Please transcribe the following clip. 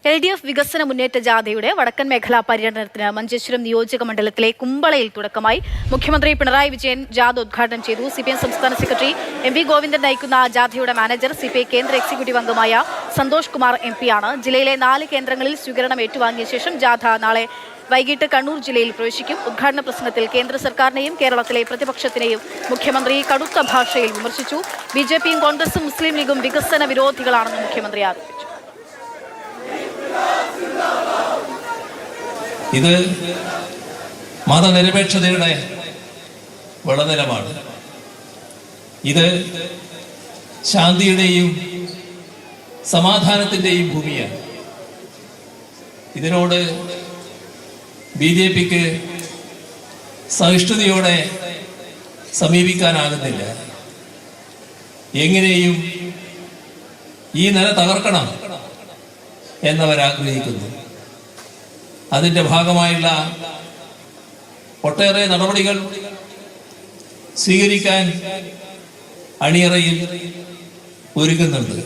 LDF വികസന മുന്നേറ്റ ജാഥയുടെ വടക്കൻ മേഖലാ പര്യടനത്തിന് മഞ്ചേശ്വരം നിയോജക മണ്ഡലത്തിലെ കുമ്പളയിൽ തുടക്കമായി. മുഖ്യമന്ത്രി പിണറായി വിജയൻ ജാഥ ഉദ്ഘാടനം ചെയ്തു. CPM സംസ്ഥാന സെക്രട്ടറി MV ഗോവിന്ദൻ നയിക്കുന്ന ജാഥയുടെ മാനേജർ CPI കേന്ദ്ര എക്സിക്യൂട്ടീവ് അംഗമായ സന്തോഷ് കുമാർ MP ആണ്. ജില്ലയിലെ 4 കേന്ദ്രങ്ങളിൽ സ്വീകരണം ഏറ്റുവാങ്ങിയ ശേഷം ജാഥ നാളെ വൈകിട്ട് കണ്ണൂർ ജില്ലയിൽ പ്രവേശിക്കും. ഉദ്ഘാടന പ്രസംഗത്തിൽ കേന്ദ്ര സർക്കാരിനെയും കേരളത്തിലെ പ്രതിപക്ഷത്തിനെയും മുഖ്യമന്ത്രി കടുത്ത ഭാഷയിൽ വിമർശിച്ചു. BJPയും കോൺഗ്രസും മുസ്ലിം ലീഗും വികസന വിരോധികളാണെന്ന് മുഖ്യമന്ത്രി ആരോപിച്ചു. ഇത് മതനിരപേക്ഷതയുടെ വിളനിലമാണ്. ഇത് ശാന്തിയുടെയും സമാധാനത്തിന്റെയും ഭൂമിയാണ്. ഇതിനോട് BJPക്ക് സഹിഷ്ണുതയോടെ സമീപിക്കാനാകുന്നില്ല. എങ്ങനെയും ഈ നില തകർക്കണം എന്നവരാഗ്രഹിക്കുന്നു. അതിൻ്റെ ഭാഗമായുള്ള ഒട്ടേറെ നടപടികൾ സ്വീകരിക്കാൻ അണിയറയിൽ ഒരുങ്ങുന്നുണ്ട്.